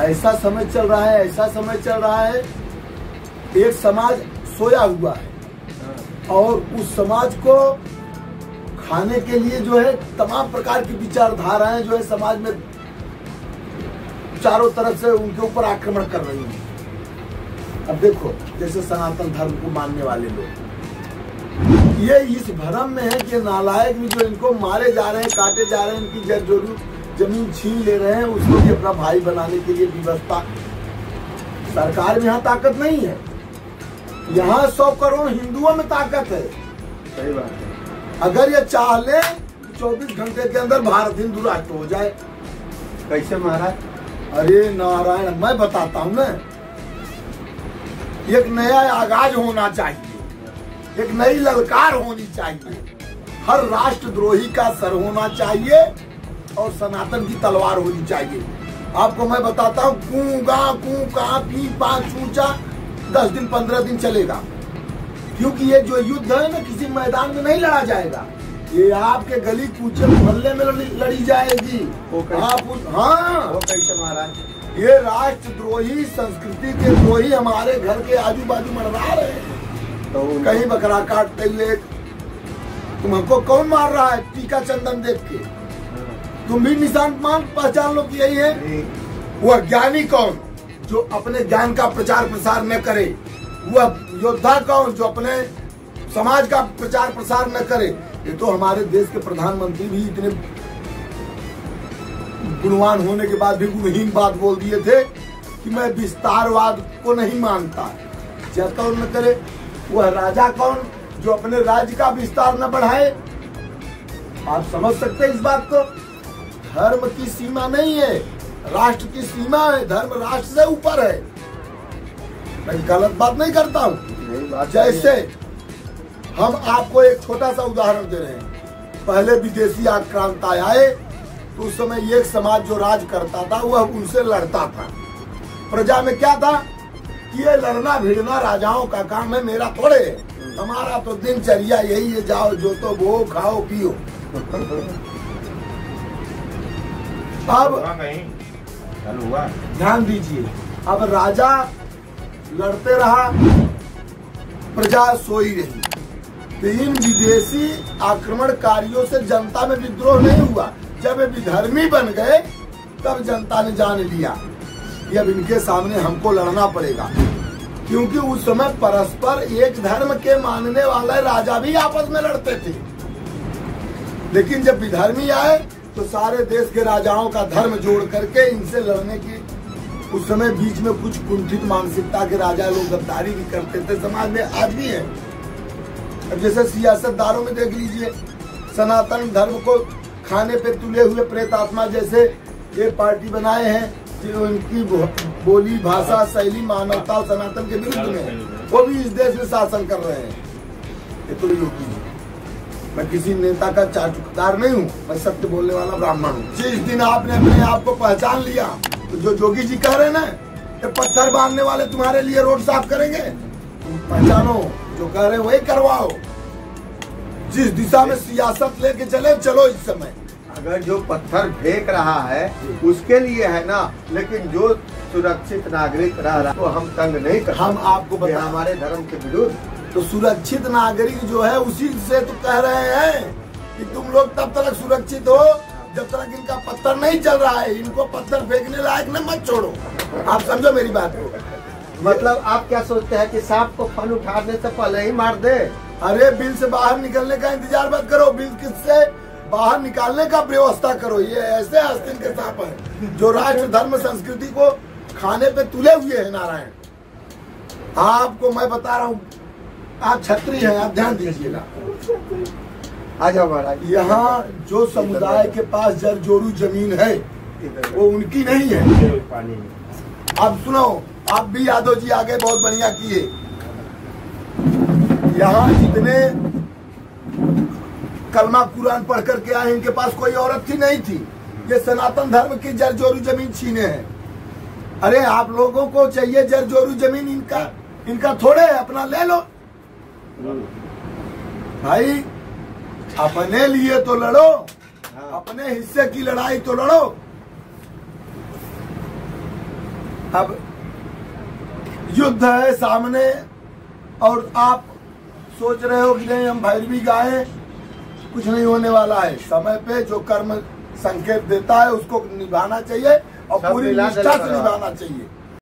ऐसा समय चल रहा है, ऐसा समय चल रहा है, एक समाज सोया हुआ है और उस समाज को खाने के लिए जो है तमाम प्रकार की विचारधाराएं जो है समाज में चारों तरफ से उनके ऊपर आक्रमण कर रही हैं। अब देखो, जैसे सनातन धर्म को मानने वाले लोग ये इस भ्रम में है कि नालायक भी जो इनको मारे जा रहे हैं, काटे जा रहे हैं, इनकी जरूर जमीन छीन ले रहे हैं, उसको भी अपना भाई बनाने के लिए व्यवस्था। सरकार में यहाँ ताकत नहीं है, यहाँ 100 करोड़ हिंदुओं में ताकत है। सही बात है। अगर ये चाह ले 24 घंटे के अंदर भारत हिंदू राष्ट्र हो जाए। कैसे महाराज? अरे नारायण, मैं बताता हूँ ना, एक नया आगाज होना चाहिए, एक नई ललकार होनी चाहिए, हर राष्ट्रद्रोही का सर होना चाहिए और सनातन की तलवार होनी चाहिए। आपको मैं बताता हूँ, कू का पी पा चूचा 10 दिन 15 दिन चलेगा, क्योंकि ये जो युद्ध है ना किसी मैदान में नहीं लड़ा जाएगा, ये आपके गली कूचे मोहल्ले में लड़ी जाएगी। आप हाँ, वो कैसे महाराज? ये राष्ट्रद्रोही, संस्कृति के द्रोही हमारे घर के आजू बाजू मंडरा रहे हैं। तो कहीं बकरा काटते हुए, तुम हमको कौन मार रहा है? टीका चंदन देख के तुम भी निशान मान पहचान लो कि यही है। वह ज्ञानी कौन जो अपने ज्ञान का प्रचार प्रसार न करे? वह योद्धा कौन जो अपने समाज का प्रचार प्रसार न करे? ये तो हमारे देश के प्रधानमंत्री भी इतने गुणवान होने के बाद भी गुणहीन बात बोल दिए थे कि मैं विस्तारवाद को नहीं मानता। जब कौन न करे, वह राजा कौन जो अपने राज्य का विस्तार न बढ़ाए? आप समझ सकते हैं इस बात को। धर्म की सीमा नहीं है, राष्ट्र की सीमा है। धर्म राष्ट्र से ऊपर है। मैं गलत बात नहीं करता हूँ। जैसे हम आपको एक छोटा सा उदाहरण दे रहे हैं, पहले विदेशी आक्रांता आए तो उस समय एक समाज जो राज करता था वह उनसे लड़ता था। प्रजा में क्या था कि ये लड़ना भिड़ना राजाओं का काम है, मेरा थोड़े है। हमारा तो दिनचर्या यही है, जाओ जो तो वो खाओ पियो। अब ध्यान दीजिए, अब राजा लड़ते रहा, प्रजा सोई रही। तो इन विदेशी आक्रमणकारियों से जनता में विद्रोह नहीं हुआ। जब ये विधर्मी बन गए तब जनता ने जान लिया कि अब इनके सामने हमको लड़ना पड़ेगा, क्योंकि उस समय परस्पर एक धर्म के मानने वाले राजा भी आपस में लड़ते थे। लेकिन जब विधर्मी आए तो सारे देश के राजाओं का धर्म जोड़ करके इनसे लड़ने की, उस समय बीच में कुछ कुंठित मानसिकता के राजा लोग गद्दारी भी करते थे, समाज में आज भी है। अब जैसे सियासतदारों में देख लीजिए, सनातन धर्म को खाने पे तुले हुए प्रेतात्मा जैसे ये पार्टी बनाए हैं जो इनकी बोली, भाषा, शैली, मानवता और सनातन के विरुद्ध में, वो भी इस देश में शासन कर रहे हैं। ये तो योगी है। मैं किसी नेता का चाटुकार नहीं हूँ, मैं सत्य बोलने वाला ब्राह्मण हूँ। जिस दिन आपने अपने आप को पहचान लिया तो जो जोगी जी कह रहे हैं ना, ये पत्थर बांधने वाले तुम्हारे लिए रोड साफ करेंगे, तुम पहचानो, जो कह रहे हैं वही करवाओ। जिस दिशा में सियासत लेके चले चलो इस समय। अगर जो पत्थर फेंक रहा है उसके लिए है ना, लेकिन जो सुरक्षित नागरिक रह रहा है तो हम तंग नहीं कर। हम आपको बता, हमारे धर्म के विरुद्ध तो सुरक्षित नागरिक जो है उसी से तो कह रहे हैं कि तुम लोग तब तक सुरक्षित हो जब तक इनका पत्थर नहीं चल रहा है। इनको पत्थर फेंकने लायक न मत छोड़ो। आप समझो मेरी बात को। मतलब आप क्या सोचते हैं कि सांप को फन उठाने से पहले ही मार दे? अरे बिल से बाहर निकलने का इंतजार मत करो, बिल किससे बाहर निकालने का व्यवस्था करो। ये ऐसे आस्तीन के सांप है जो राष्ट्र, धर्म, संस्कृति को खाने पे तुले हुए है। नारायण, आपको मैं बता रहा हूँ, आप क्षत्रिय हैं, आप ध्यान दीजिएगा। आ जाओ महाराज। यहाँ जो समुदाय के पास जरजोरू जमीन है वो उनकी नहीं है। अब सुनो, आप भी यादव जी आगे बहुत बढ़िया किए। यहाँ जितने कलमा कुरान पढ़ करके आए, इनके पास कोई औरत थी नहीं थी। ये सनातन धर्म की जरजोरू जमीन छीने हैं। अरे आप लोगों को चाहिए जरजोरू जमीन, इनका थोड़े है, अपना ले लो भाई। अपने लिए तो लड़ो, अपने हिस्से की लड़ाई तो लड़ो। अब युद्ध है सामने और आप सोच रहे हो कि नहीं हम भैरवी गाएं, कुछ नहीं होने वाला है। समय पे जो कर्म संकेत देता है उसको निभाना चाहिए और सब पूरी मिला निष्ठा दे से करो। निभाना चाहिए।